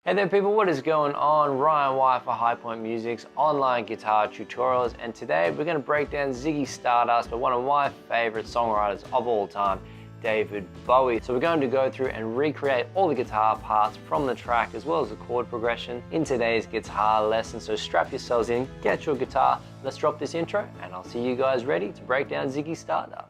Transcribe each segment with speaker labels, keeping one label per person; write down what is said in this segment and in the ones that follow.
Speaker 1: Hey there people, what is going on? Ryan White for High Point Music's online guitar tutorials, and today we're going to break down Ziggy Stardust by one of my favorite songwriters of all time, David Bowie. So we're going to go through and recreate all the guitar parts from the track as well as the chord progression in today's guitar lesson. So strap yourselves in, get your guitar, let's drop this intro, and I'll see you guys ready to break down Ziggy Stardust.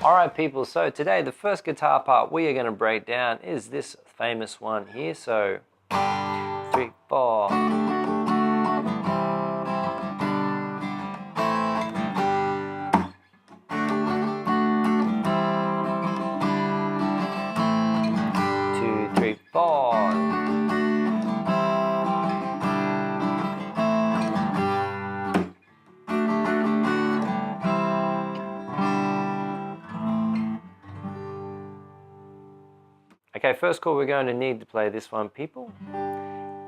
Speaker 1: Alright people, so today the first guitar part we are going to break down is this famous one here. So 3, 4. 2, 3, 4. Okay, first chord we're going to need to play this one, people,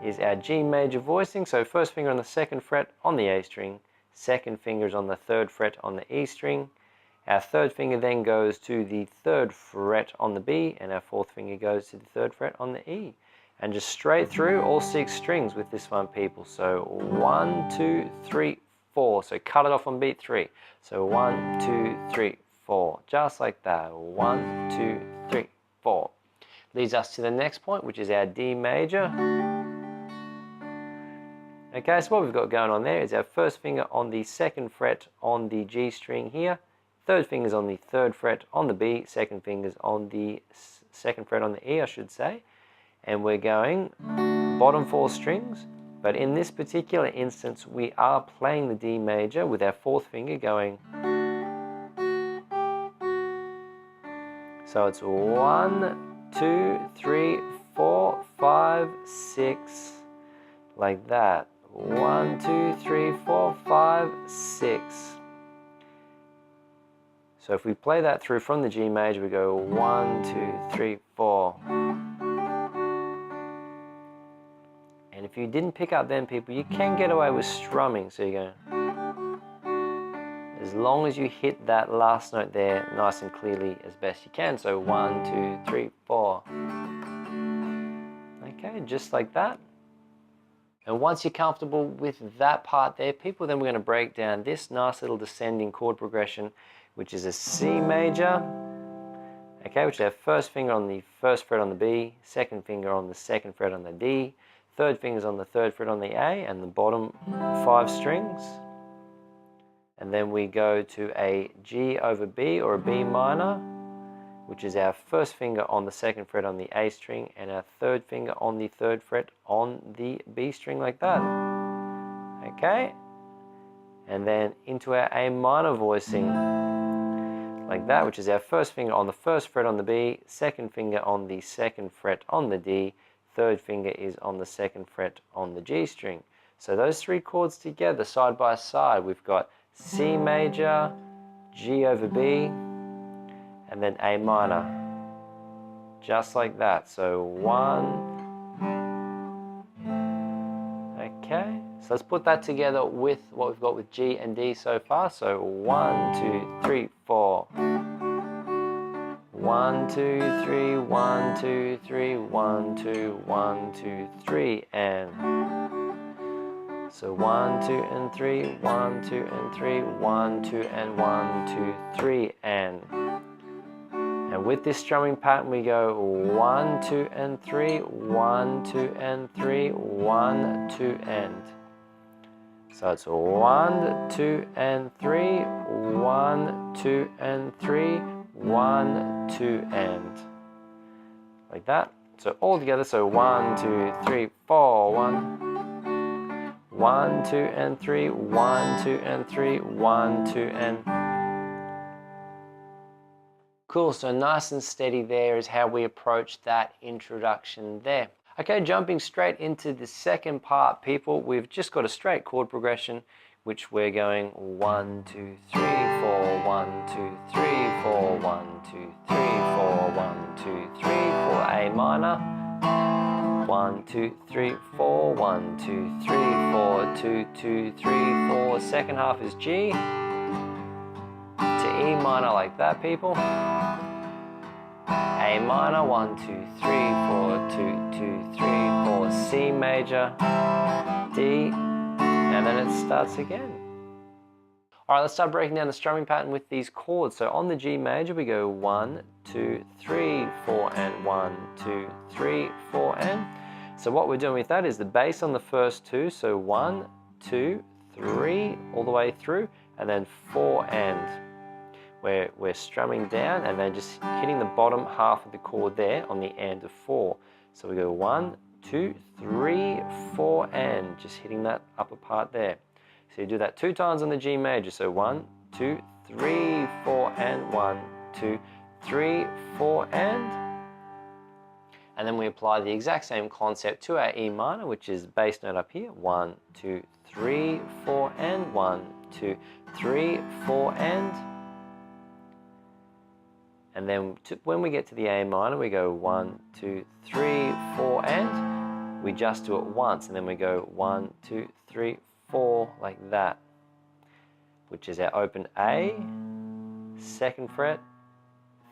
Speaker 1: is our G major voicing. So first finger on the 2nd fret on the A string, second finger is on the 3rd fret on the E string. Our 3rd finger then goes to the 3rd fret on the B, and our 4th finger goes to the 3rd fret on the E. And just straight through all 6 strings with this one, people. So 1, 2, 3, 4. So cut it off on beat 3. So 1, 2, 3, 4. Just like that. 1, 2, 3, 4. Leads us to the next point, which is our D major. Okay, so what we've got going on there is our first finger on the 2nd fret on the G string here, 3rd finger's on the 3rd fret on the B, 2nd finger's on the 2nd fret on the E, I should say, and we're going bottom 4 strings, but in this particular instance we are playing the D major with our 4th finger going. So it's 1, 2, 3, 4, 5, 6, like that. 1, 2, 3, 4, 5, 6. So if we play that through from the G major, we go 1, 2, 3, 4. And if you didn't pick up then, people, you can get away with strumming. So you go, as long as you hit that last note there nice and clearly as best you can. So 1, 2, 3, 4. Okay, just like that. And once you're comfortable with that part there, people, then we're going to break down this nice little descending chord progression, which is a C major. Okay, which is our first finger on the 1st fret on the B, 2nd finger on the 2nd fret on the D, 3rd finger's on the 3rd fret on the A, and the bottom 5 strings. And then we go to a G over B, or a B minor, which is our first finger on the 2nd fret on the A string, and our 3rd finger on the 3rd fret on the B string, like that. Okay? And then into our A minor voicing, like that, which is our first finger on the 1st fret on the B, 2nd finger on the 2nd fret on the D, 3rd finger is on the 2nd fret on the G string. So those 3 chords together, side by side, we've got C major, G over B, and then A minor. Just like that. So 1. Okay. So let's put that together with what we've got with G and D so far. So 1, 2, 3, 4. 1, 2, 3, 1, 2, 3, 1, 2, 1, 2, 3, and so 1, 2, and 3, 1, 2, and 3, 1, 2, and 1, 2, 3, and with this strumming pattern we go 1, 2, and 3, 1, 2, and 3, 1, 2, and. So it's 1, 2, and 3, 1, 2, and 3, 1, 2, and. Like that. So all together, so 1, 2, 3, 4, 1. 1, 2, and 3, 1, 2, and 3, 1, 2, and. Cool, so nice and steady there is how we approach that introduction there. Okay, jumping straight into the second part, people, we've just got a straight chord progression, which we're going 1, 2, 3, 4, 1, 2, 3, 4, 1, 2, 3, 4, 1, 2, 3, 4, A minor. 1, 2, 3, 4, 1, 2, 3, 4, 2, 2, 3, 4. Second half is G to E minor like that, people. A minor, 1, 2, 3, 4, 2, 2, 3, 4, C major, D, and then it starts again. All right, let's start breaking down the strumming pattern with these chords. So on the G major, we go 1, 2, 3, 4, and 1, 2, 3, 4, and. So what we're doing with that is the bass on the first two, so 1, 2, 3, all the way through, and then 4 and. We're strumming down and then just hitting the bottom half of the chord there on the and of 4. So we go 1, 2, 3, 4, and just hitting that upper part there. So you do that 2 times on the G major. So 1, 2, 3, 4, and 1, 2, 3, 4, and. And then we apply the exact same concept to our E minor, which is bass note up here. 1, 2, 3, 4, and 1, 2, 3, 4, and. And then when we get to the A minor, we go 1, 2, 3, 4, and we just do it once, and then we go 1, 2, 3, 4, like that, which is our open A, 2nd fret,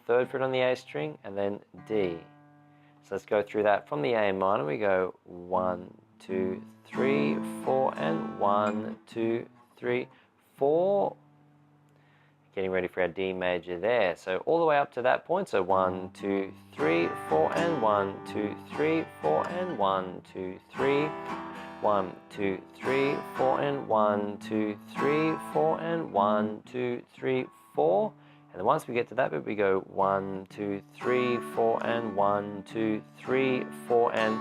Speaker 1: 3rd fret on the A string, and then D. So let's go through that. From the A minor, we go 1, 2, 3, 4, and 1, 2, 3, 4. Getting ready for our D major there. So all the way up to that point. So 1, 2, 3, 4, and 1, 2, 3, 4, and 1, 2, 3, 1, 2, 3, 4, and 1, 2, 3, 4, and 1, 2, 3, 4. And then once we get to that bit, we go 1, 2, 3, 4, and 1, 2, 3, 4, and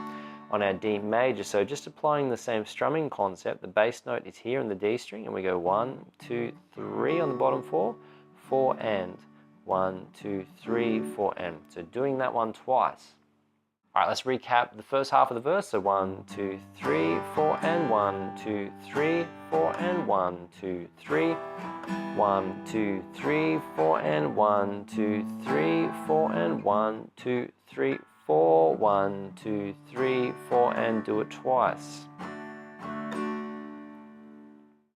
Speaker 1: on our D major. So just applying the same strumming concept, the bass note is here in the D string, and we go 1, 2, 3 on the bottom 4, 4 and, 1, 2, 3, 4 and. So doing that one twice. All right, let's recap the first half of the verse. So 1, 2, 3, 4 and 1, 2, 3, 4 and 1, 2, 3, 1, 2, 3, 4 and 1, 2, 3, 4 and 1, 2, 3, 4, 1, 2, 3, 4, and do it twice.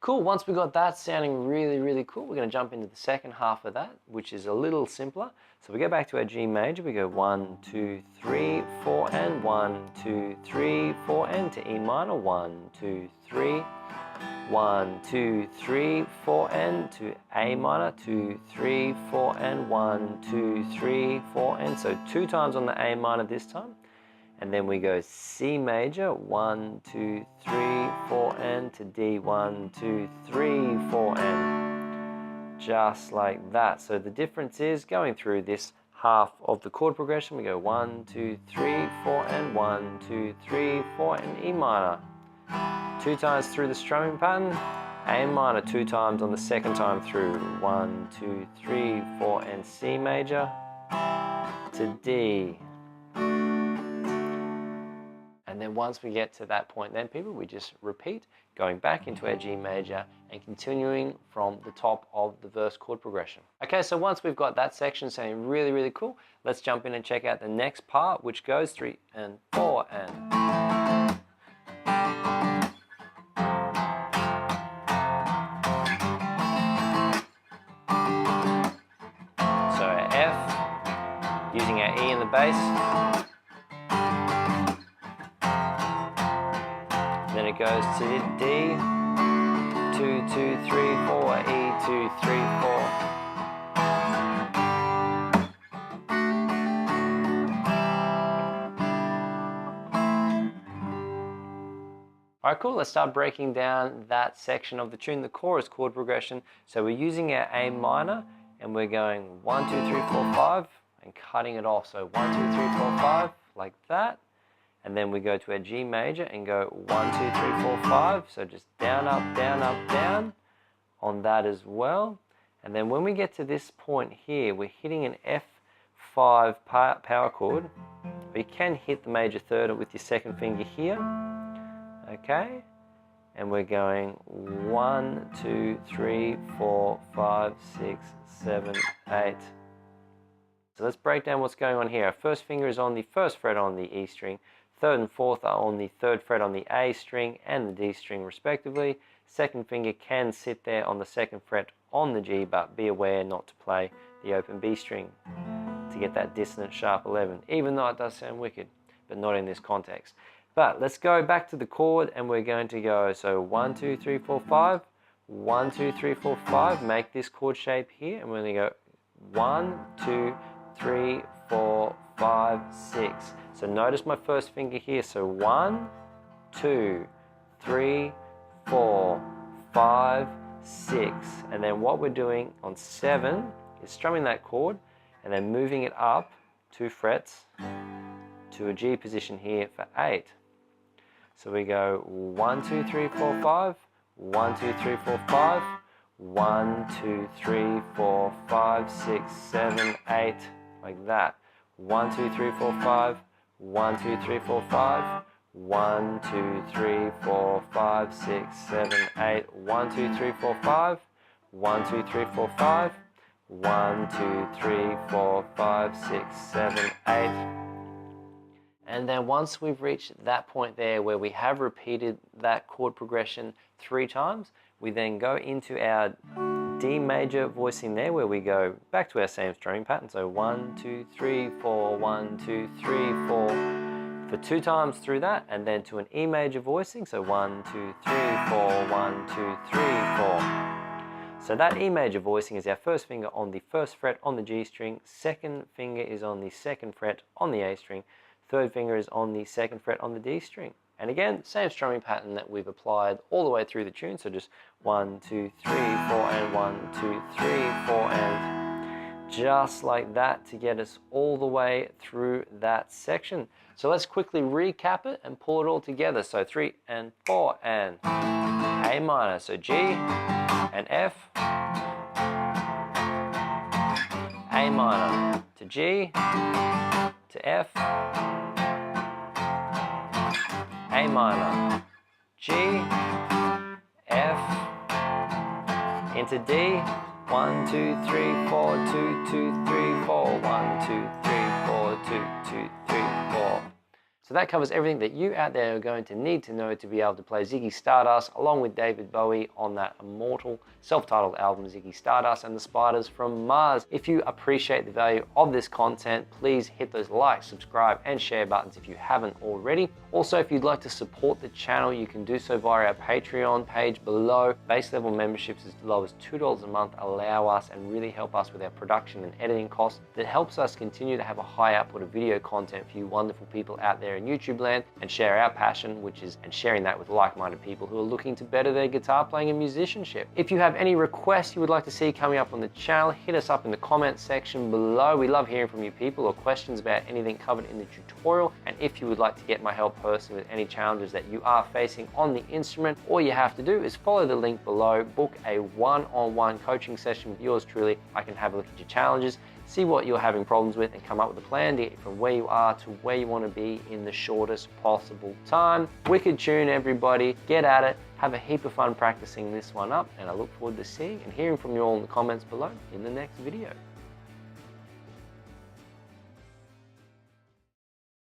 Speaker 1: Cool, once we got that sounding really, really cool, we're going to jump into the second half of that, which is a little simpler. So we go back to our G major, we go 1, 2, 3, 4, and 1, 2, 3, 4, and to E minor, 1, 2, 3, 1, 2, 3, 4, and to A minor, 2, 3, 4, and 1, 2, 3, 4, and so 2 times on the A minor this time. And then we go C major, 1, 2, 3, 4, and to D, 1, 2, 3, 4, and just like that. So the difference is going through this half of the chord progression, we go 1, 2, 3, 4, and 1, 2, 3, 4, and E minor. 2 times through the strumming pattern, A minor 2 times on the second time through, 1, 2, 3, 4, and C major to D. And then once we get to that point then, people, we just repeat, going back into our G major and continuing from the top of the verse chord progression. Okay, so once we've got that section sounding really, really cool, let's jump in and check out the next part, which goes 3 and 4 and. So our F, using our E in the bass. Then it goes to D, 2, 2, 3, 4, E, 2, 3, 4. All right, cool, let's start breaking down that section of the tune, the chorus chord progression. So we're using our A minor and we're going 1, 2, 3, 4, 5 and cutting it off. So 1, 2, 3, 4, 5, like that. And then we go to our G major and go 1, 2, 3, 4, 5. So just down, up, down, up, down on that as well. And then when we get to this point here, we're hitting an F5 power chord. But you can hit the major third with your second finger here. Okay. And we're going 1, 2, 3, 4, 5, 6, 7, 8. So let's break down what's going on here. Our first finger is on the first fret on the E string. third and fourth are on the third fret on the A string and the D string respectively. Second finger can sit there on the second fret on the G, but be aware not to play the open B string to get that dissonant sharp 11, even though it does sound wicked, but not in this context. But let's go back to the chord, and we're going to go, so 1, 2, 3, 4, 5, 1, 2, 3, 4, 5, make this chord shape here, and we're going to go 1, 2, 3, 4, 5, 6. So notice my first finger here, so 1, 2, 3, 4, 5, 6. And then what we're doing on 7 is strumming that chord and then moving it up 2 frets to a G position here for 8. So we go 1, 2, 3, 4, 5, 1, 2, 3, 4, 5, 1, 2, 3, 4, 5, 6, 7, 8, like that. 1, 2, 3, 4, 5, 1, 2, 3, 4, 5, 1, 2, 3, 4, 5, 6, 7, 8, 1, 2, 3, 4, 5, 1, 2, 3, 4, 5, 1, 2, 3, 4, 5, 6, 7, 8. And then once we've reached that point there where we have repeated that chord progression 3 times, we then go into our D major voicing there, where we go back to our same strumming pattern. So 1, 2, 3, 4, 1, 2, 3, 4 for 2 times through that, and then to an E major voicing. So 1, 2, 3, 4, 1, 2, 3, 4. So that E major voicing is our first finger on the first fret on the G string, second finger is on the second fret on the A string, third finger is on the second fret on the D string. And again, same strumming pattern that we've applied all the way through the tune. So just 1, 2, 3, 4, and 1, 2, 3, 4, and just like that to get us all the way through that section. So let's quickly recap it and pull it all together. So 3 and 4 and A minor. So G and F, A minor to G to F, A minor, G, F, into D, 1, 2, 3, 4, 2, 2, 3, 4, 1, 2, 3, 4, 2, 2, 3, 4. So that covers everything that you out there are going to need to know to be able to play Ziggy Stardust along with David Bowie on that immortal self-titled album Ziggy Stardust and the Spiders from Mars. If you appreciate the value of this content, please hit those like, subscribe and share buttons if you haven't already. Also, if you'd like to support the channel, you can do so via our Patreon page below. Base level memberships as low as $2 a month allow us and really help us with our production and editing costs. That helps us continue to have a high output of video content for you wonderful people out there in YouTube land, and share our passion, which is sharing that with like-minded people who are looking to better their guitar playing and musicianship. If you have any requests you would like to see coming up on the channel, hit us up in the comment section below. We love hearing from you people, or questions about anything covered in the tutorial. And if you would like to get my help personally with any challenges that you are facing on the instrument, all you have to do is follow the link below, book a one-on-one coaching session with yours truly. I can have a look at your challenges, see what you're having problems with, and come up with a plan to get from where you are to where you want to be in the shortest possible time. Wicked tune, everybody. Get at it. Have a heap of fun practicing this one up, and I look forward to seeing and hearing from you all in the comments below in the next video.